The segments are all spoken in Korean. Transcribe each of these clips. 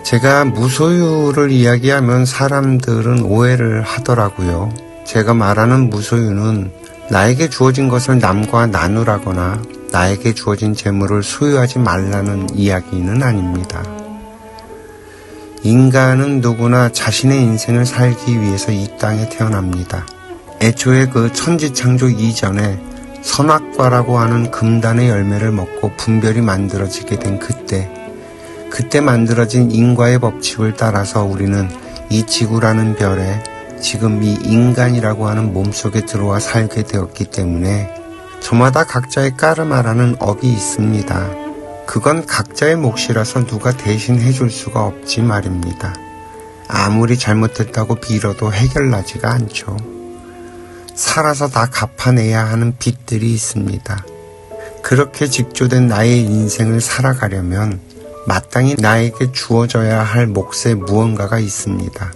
제가 무소유를 이야기하면 사람들은 오해를 하더라고요. 제가 말하는 무소유는 나에게 주어진 것을 남과 나누라거나 나에게 주어진 재물을 소유하지 말라는 이야기는 아닙니다. 인간은 누구나 자신의 인생을 살기 위해서 이 땅에 태어납니다. 애초에 그 천지창조 이전에 선악과라고 하는 금단의 열매를 먹고 분별이 만들어지게 된 그때 만들어진 인과의 법칙을 따라서 우리는 이 지구라는 별에 지금 이 인간이라고 하는 몸속에 들어와 살게 되었기 때문에 저마다 각자의 까르마라는 업이 있습니다. 그건 각자의 몫이라서 누가 대신 해줄 수가 없지 말입니다. 아무리 잘못했다고 빌어도 해결나지가 않죠. 살아서 다 갚아내야 하는 빚들이 있습니다. 그렇게 직조된 나의 인생을 살아가려면 마땅히 나에게 주어져야 할 몫에 무언가가 있습니다.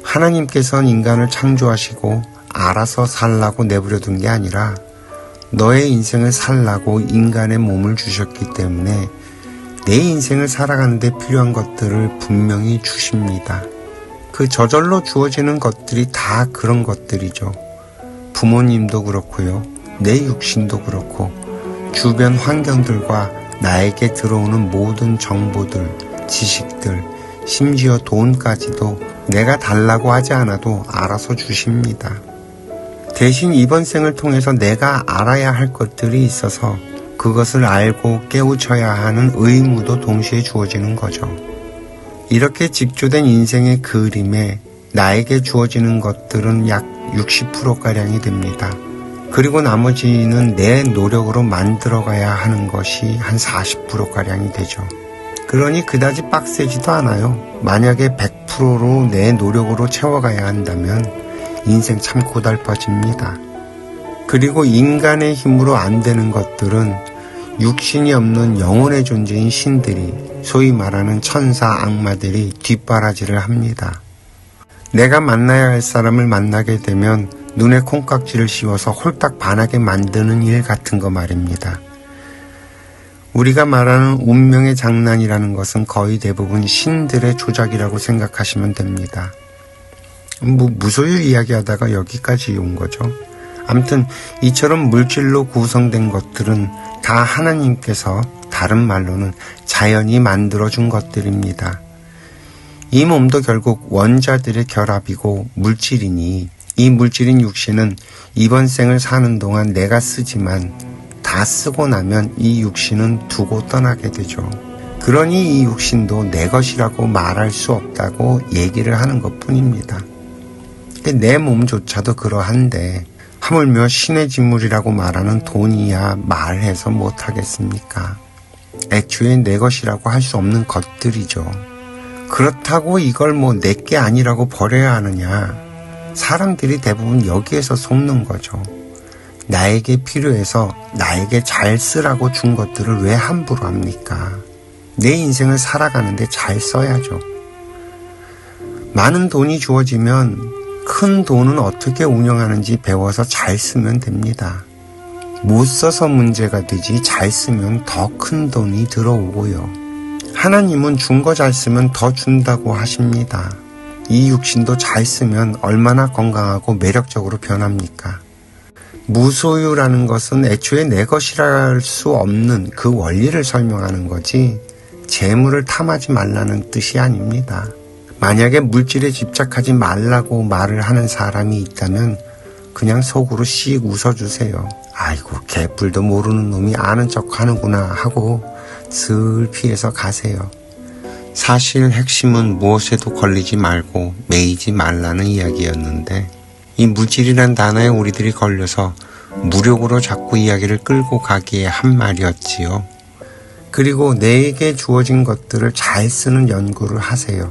하나님께서는 인간을 창조하시고 알아서 살라고 내버려둔 게 아니라 너의 인생을 살라고 인간의 몸을 주셨기 때문에 내 인생을 살아가는 데 필요한 것들을 분명히 주십니다. 그 저절로 주어지는 것들이 다 그런 것들이죠. 부모님도 그렇고요. 내 육신도 그렇고 주변 환경들과 나에게 들어오는 모든 정보들, 지식들, 심지어 돈까지도 내가 달라고 하지 않아도 알아서 주십니다. 대신 이번 생을 통해서 내가 알아야 할 것들이 있어서 그것을 알고 깨우쳐야 하는 의무도 동시에 주어지는 거죠. 이렇게 직조된 인생의 그림에 나에게 주어지는 것들은 약 60%가량이 됩니다. 그리고 나머지는 내 노력으로 만들어가야 하는 것이 한 40%가량이 되죠. 그러니 그다지 빡세지도 않아요. 만약에 100%로 내 노력으로 채워가야 한다면 인생 참 고달퍼집니다. 그리고 인간의 힘으로 안 되는 것들은 육신이 없는 영혼의 존재인 신들이, 소위 말하는 천사, 악마들이 뒷바라지를 합니다. 내가 만나야 할 사람을 만나게 되면 눈에 콩깍지를 씌워서 홀딱 반하게 만드는 일 같은 거 말입니다. 우리가 말하는 운명의 장난이라는 것은 거의 대부분 신들의 조작이라고 생각하시면 됩니다. 무소유 이야기하다가 여기까지 온 거죠. 아무튼 이처럼 물질로 구성된 것들은 다 하나님께서, 다른 말로는 자연이 만들어준 것들입니다. 이 몸도 결국 원자들의 결합이고 물질이니 이 물질인 육신은 이번 생을 사는 동안 내가 쓰지만 다 쓰고 나면 이 육신은 두고 떠나게 되죠. 그러니 이 육신도 내 것이라고 말할 수 없다고 얘기를 하는 것뿐입니다. 내 몸조차도 그러한데 하물며 신의 지물이라고 말하는 돈이야 말해서 못하겠습니까? 애초에 내 것이라고 할 수 없는 것들이죠. 그렇다고 이걸 내 게 아니라고 버려야 하느냐? 사람들이 대부분 여기에서 속는 거죠. 나에게 필요해서 나에게 잘 쓰라고 준 것들을 왜 함부로 합니까? 내 인생을 살아가는데 잘 써야죠. 많은 돈이 주어지면 큰 돈은 어떻게 운영하는지 배워서 잘 쓰면 됩니다. 못 써서 문제가 되지 잘 쓰면 더 큰 돈이 들어오고요. 하나님은 준 거 잘 쓰면 더 준다고 하십니다. 이 육신도 잘 쓰면 얼마나 건강하고 매력적으로 변합니까? 무소유라는 것은 애초에 내 것이라 할 수 없는 그 원리를 설명하는 거지 재물을 탐하지 말라는 뜻이 아닙니다. 만약에 물질에 집착하지 말라고 말을 하는 사람이 있다면 그냥 속으로 씩 웃어주세요. 아이고 개뿔도 모르는 놈이 아는 척 하는구나 하고 슬 피해서 가세요. 사실 핵심은 무엇에도 걸리지 말고 매이지 말라는 이야기였는데 이 물질이란 단어에 우리들이 걸려서 무력으로 자꾸 이야기를 끌고 가기에 한 말이었지요. 그리고 내게 주어진 것들을 잘 쓰는 연구를 하세요.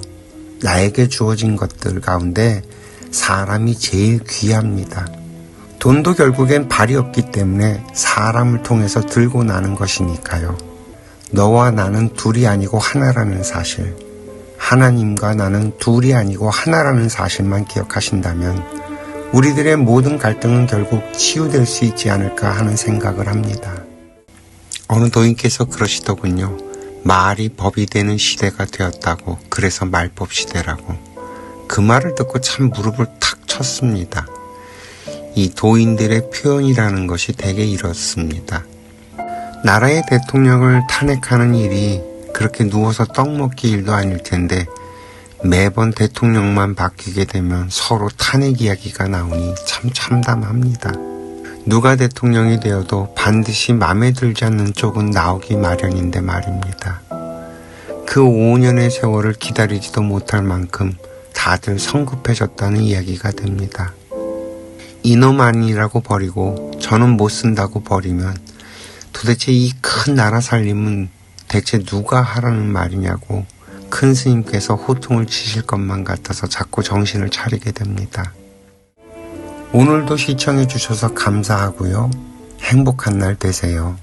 나에게 주어진 것들 가운데 사람이 제일 귀합니다. 돈도 결국엔 발이 없기 때문에 사람을 통해서 들고 나는 것이니까요. 너와 나는 둘이 아니고 하나라는 사실, 하나님과 나는 둘이 아니고 하나라는 사실만 기억하신다면 우리들의 모든 갈등은 결국 치유될 수 있지 않을까 하는 생각을 합니다. 어느 도인께서 그러시더군요. 말이 법이 되는 시대가 되었다고, 그래서 말법 시대라고. 그 말을 듣고 참 무릎을 탁 쳤습니다. 이 도인들의 표현이라는 것이 대개 이렇습니다. 나라의 대통령을 탄핵하는 일이 그렇게 누워서 떡 먹기 일도 아닐 텐데 매번 대통령만 바뀌게 되면 서로 탄핵 이야기가 나오니 참 참담합니다. 누가 대통령이 되어도 반드시 마음에 들지 않는 쪽은 나오기 마련인데 말입니다. 그 5년의 세월을 기다리지도 못할 만큼 다들 성급해졌다는 이야기가 됩니다. 이놈 아니라고 버리고 저는 못 쓴다고 버리면 도대체 이 큰 나라 살림은 대체 누가 하라는 말이냐고 큰 스님께서 호통을 치실 것만 같아서 자꾸 정신을 차리게 됩니다. 오늘도 시청해 주셔서 감사하고요. 행복한 날 되세요.